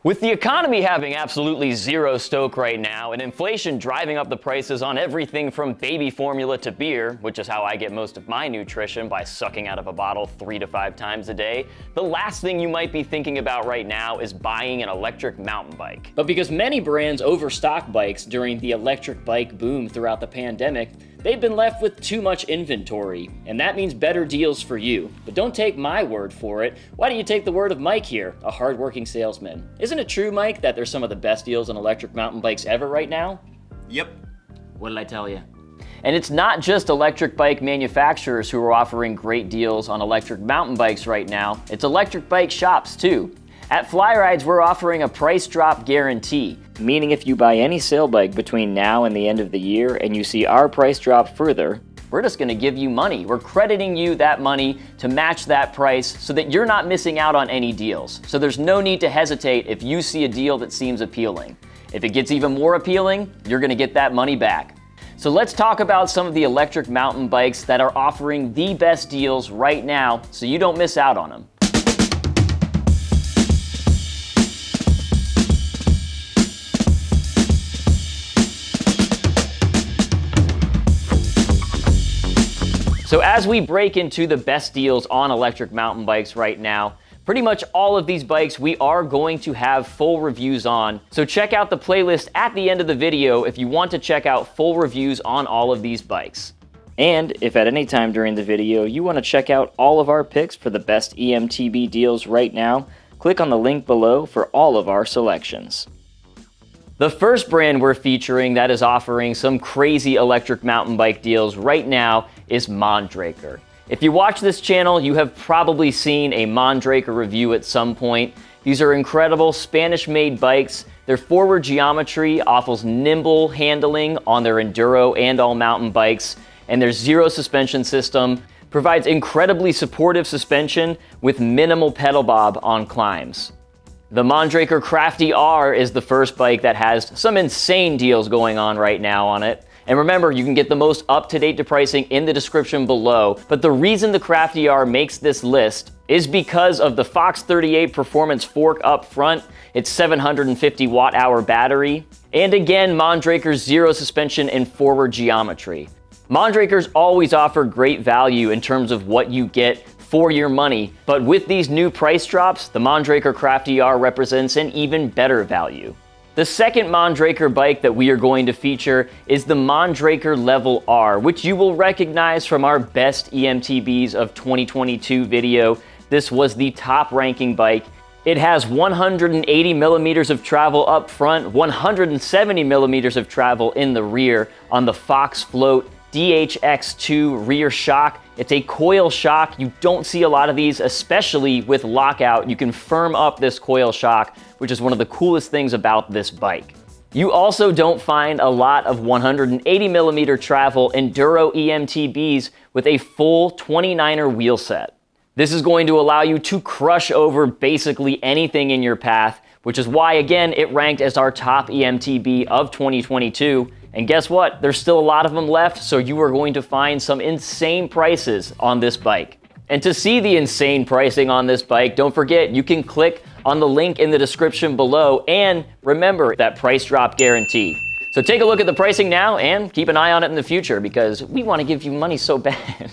With the economy having absolutely zero stoke right now and inflation driving up the prices on everything from baby formula to beer, which is how I get most of my nutrition by sucking out of a bottle 3 to 5 times a day, the last thing you might be thinking about right now is buying an electric mountain bike. But because many brands overstock bikes during the electric bike boom throughout the pandemic, they've been left with too much inventory, and that means better deals for you. But don't take my word for it. Why don't you take the word of Mike here, a hardworking salesman? Isn't it true, Mike, that there's some of the best deals on electric mountain bikes ever right now? Yep. What did I tell you? And it's not just electric bike manufacturers who are offering great deals on electric mountain bikes right now. It's electric bike shops too. At Flyrides, we're offering a price drop guarantee, meaning if you buy any sale bike between now and the end of the year and you see our price drop further, we're just gonna give you money. We're crediting you that money to match that price so that you're not missing out on any deals. So there's no need to hesitate if you see a deal that seems appealing. If it gets even more appealing, you're gonna get that money back. So let's talk about some of the electric mountain bikes that are offering the best deals right now so you don't miss out on them. So as we break into the best deals on electric mountain bikes right now, pretty much all of these bikes we are going to have full reviews on. So check out the playlist at the end of the video if you want to check out full reviews on all of these bikes. And if at any time during the video you want to check out all of our picks for the best eMtb deals right now, click on the link below for all of our selections. The first brand we're featuring that is offering some crazy electric mountain bike deals right now is Mondraker. If you watch this channel, you have probably seen a Mondraker review at some point. These are incredible Spanish-made bikes. Their forward geometry offers nimble handling on their enduro and all mountain bikes, and their zero suspension system provides incredibly supportive suspension with minimal pedal bob on climbs. The Mondraker Crafty R is the first bike that has some insane deals going on right now on it. And remember, you can get the most up-to-date pricing in the description below. But the reason the Crafty R makes this list is because of the Fox 38 performance fork up front, its 750 watt-hour battery, and again, Mondraker's zero suspension and forward geometry. Mondraker's always offer great value in terms of what you get for your money, but with these new price drops, the Mondraker Crafty R represents an even better value. The second Mondraker bike that we are going to feature is the Mondraker Level R, which you will recognize from our best eMtbs of 2022 video. This was the top ranking bike. It has 180 millimeters of travel up front, 170 millimeters of travel in the rear on the Fox Float DHX2 rear shock. It's a coil shock. You don't see a lot of these, especially with lockout. You can firm up this coil shock, which is one of the coolest things about this bike. You also don't find a lot of 180 millimeter travel enduro eMtbs with a full 29er wheel set. This is going to allow you to crush over basically anything in your path, which is why, again, it ranked as our top eMtb of 2022. And guess what? There's still a lot of them left, so you are going to find some insane prices on this bike. And to see the insane pricing on this bike, don't forget, you can click on the link in the description below, and remember that price drop guarantee. So take a look at the pricing now and keep an eye on it in the future because we want to give you money so bad.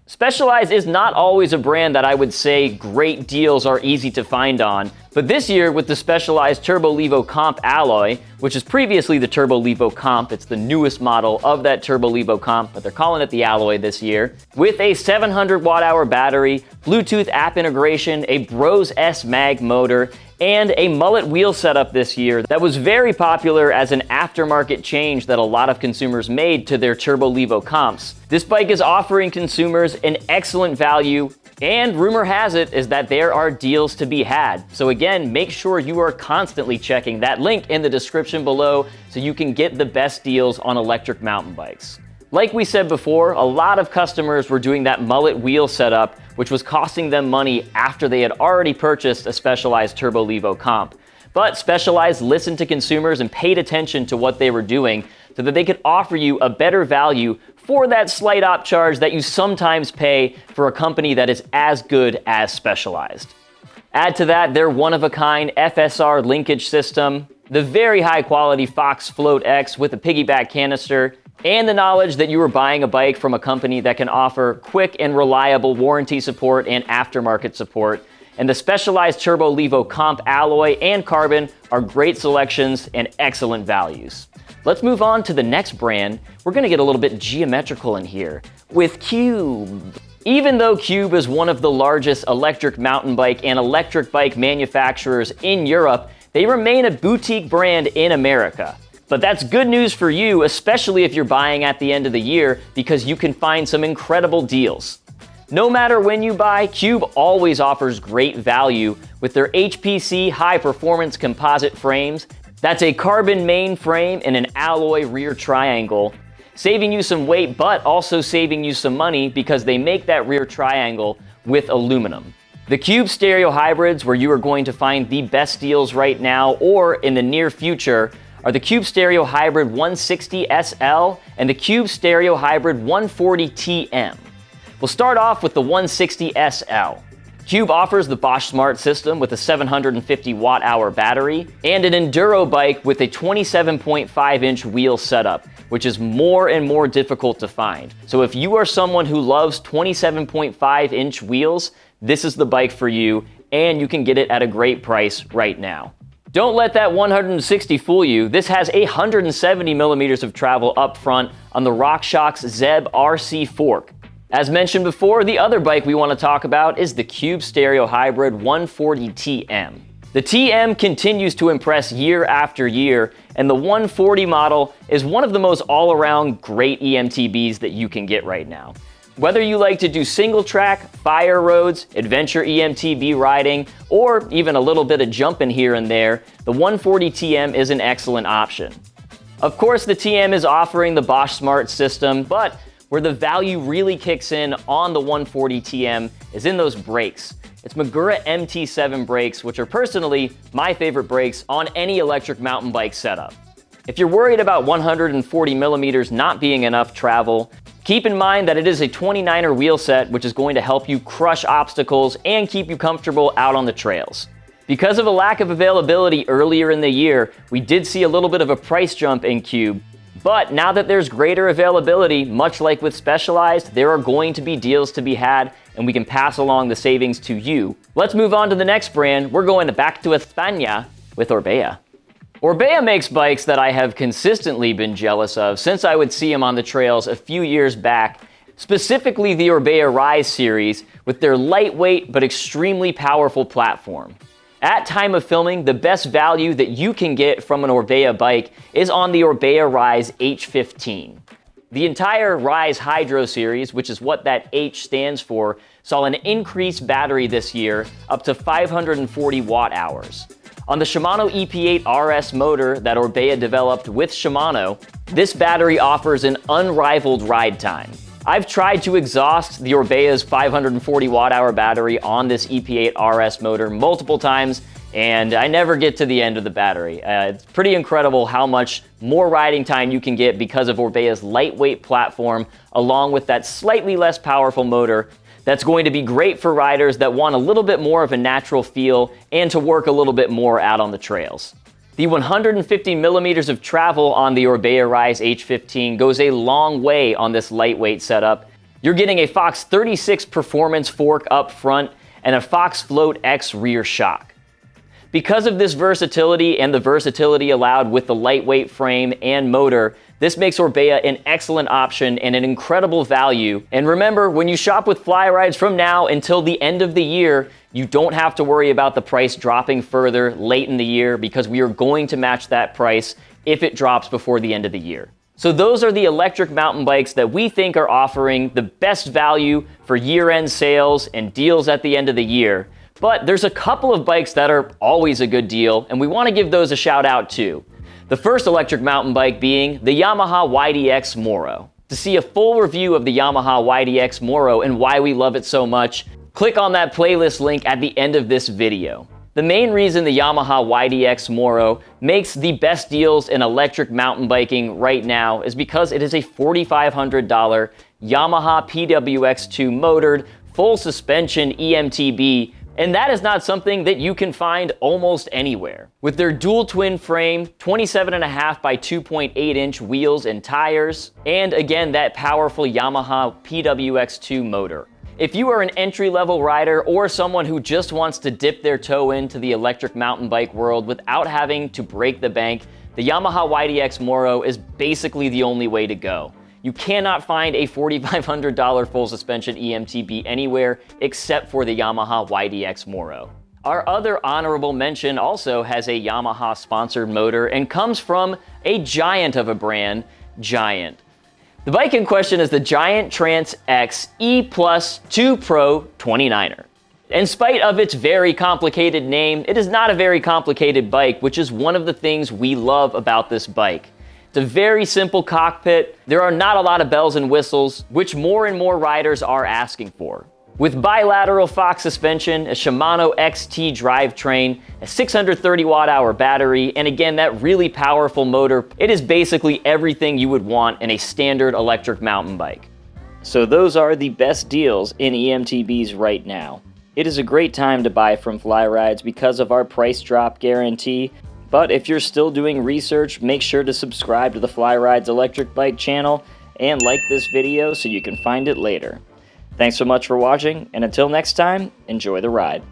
Specialized is not always a brand that I would say great deals are easy to find on, but this year with the Specialized Turbo Levo Comp alloy, which is previously the Turbo Levo Comp, it's the newest model of that Turbo Levo Comp, but they're calling it the alloy this year, with a 700 watt-hour battery, Bluetooth app integration, a Bros S Mag motor, and a mullet wheel setup this year that was very popular as an aftermarket change that a lot of consumers made to their Turbo Levo comps. This bike is offering consumers an excellent value, and rumor has it is that there are deals to be had. So again, make sure you are constantly checking that link in the description below so you can get the best deals on electric mountain bikes. Like we said before, a lot of customers were doing that mullet wheel setup, which was costing them money after they had already purchased a Specialized Turbo Levo comp. But Specialized listened to consumers and paid attention to what they were doing so that they could offer you a better value for that slight upcharge that you sometimes pay for a company that is as good as Specialized. Add to that their one-of-a-kind FSR linkage system, the very high-quality Fox Float X with a piggyback canister, and the knowledge that you are buying a bike from a company that can offer quick and reliable warranty support and aftermarket support. And the Specialized Turbo Levo Comp alloy and carbon are great selections and excellent values. Let's move on to the next brand. We're gonna get a little bit geometrical in here with Cube. Even though Cube is one of the largest electric mountain bike and electric bike manufacturers in Europe, they remain a boutique brand in America. But that's good news for you, especially if you're buying at the end of the year, because you can find some incredible deals. No matter when you buy, Cube always offers great value with their HPC high-performance composite frames. That's a carbon main frame and an alloy rear triangle, saving you some weight, but also saving you some money because they make that rear triangle with aluminum. The Cube stereo hybrids, where you are going to find the best deals right now or in the near future, are the Cube Stereo Hybrid 160 SL and the Cube Stereo Hybrid 140 TM. We'll start off with the 160 SL. Cube offers the Bosch Smart system with a 750 watt-hour battery and an enduro bike with a 27.5-inch wheel setup, which is more and more difficult to find. So if you are someone who loves 27.5-inch wheels, this is the bike for you, and you can get it at a great price right now. Don't let that 160 fool you. This has 170 millimeters of travel up front on the RockShox Zeb RC fork. As mentioned before, the other bike we want to talk about is the Cube Stereo Hybrid 140 TM. The TM continues to impress year after year, and the 140 model is one of the most all-around great eMTBs that you can get right now. Whether you like to do single track, fire roads, adventure eMTB riding, or even a little bit of jumping here and there, the 140 TM is an excellent option. Of course, the TM is offering the Bosch Smart system, but where the value really kicks in on the 140 TM is in those brakes. It's Magura MT7 brakes, which are personally my favorite brakes on any electric mountain bike setup. If you're worried about 140 millimeters not being enough travel, keep in mind that it is a 29er wheel set, which is going to help you crush obstacles and keep you comfortable out on the trails. Because of a lack of availability earlier in the year, we did see a little bit of a price jump in Cube. But now that there's greater availability, much like with Specialized, there are going to be deals to be had, and we can pass along the savings to you. Let's move on to the next brand. We're going back to España with Orbea. Orbea makes bikes that I have consistently been jealous of since I would see them on the trails a few years back, specifically the Orbea Rise series with their lightweight but extremely powerful platform. At time of filming, the best value that you can get from an Orbea bike is on the Orbea Rise H15. The entire Rise Hydro series, which is what that H stands for, saw an increased battery this year up to 540 watt-hours. On the Shimano EP8 RS motor that Orbea developed with Shimano, this battery offers an unrivaled ride time. I've tried to exhaust the Orbea's 540 watt-hour battery on this EP8 RS motor multiple times, and I never get to the end of the battery. It's pretty incredible how much more riding time you can get because of Orbea's lightweight platform, along with that slightly less powerful motor that's going to be great for riders that want a little bit more of a natural feel and to work a little bit more out on the trails. The 150 millimeters of travel on the Orbea Rise H15 goes a long way on this lightweight setup. You're getting a Fox 36 performance fork up front and a Fox Float X rear shock. Because of this versatility and the versatility allowed with the lightweight frame and motor, this makes Orbea an excellent option and an incredible value. And remember, when you shop with Fly Rides from now until the end of the year, you don't have to worry about the price dropping further late in the year because we are going to match that price if it drops before the end of the year. So those are the electric mountain bikes that we think are offering the best value for year-end sales and deals at the end of the year. But there's a couple of bikes that are always a good deal, and we want to give those a shout out too. The first electric mountain bike being the Yamaha YDX Moro. To see a full review of the Yamaha YDX Moro and why we love it so much, click on that playlist link at the end of this video. The main reason the Yamaha YDX Moro makes the best deals in electric mountain biking right now is because it is a $4,500 Yamaha PWX2 motored, full suspension eMTB And that is not something that you can find almost anywhere. With their dual twin frame, 27.5 by 2.8 inch wheels and tires, and again, that powerful Yamaha PWX2 motor. If you are an entry-level rider or someone who just wants to dip their toe into the electric mountain bike world without having to break the bank, the Yamaha YDX Moro is basically the only way to go. You cannot find a $4,500 full suspension eMtb anywhere except for the Yamaha YDX Moro. Our other honorable mention also has a Yamaha sponsored motor and comes from a giant of a brand, Giant. The bike in question is the Giant Trance X E Plus 2 Pro 29er. In spite of its very complicated name, it is not a very complicated bike, which is one of the things we love about this bike. It's a very simple cockpit. There are not a lot of bells and whistles, which more and more riders are asking for. With bilateral Fox suspension, a Shimano XT drivetrain, a 630 watt-hour battery, and again, that really powerful motor, it is basically everything you would want in a standard electric mountain bike. So those are the best deals in eMtbs right now. It is a great time to buy from Flyrides because of our price drop guarantee, but if you're still doing research, make sure to subscribe to the Flyrides electric bike channel and like this video so you can find it later. Thanks so much for watching, and until next time, enjoy the ride.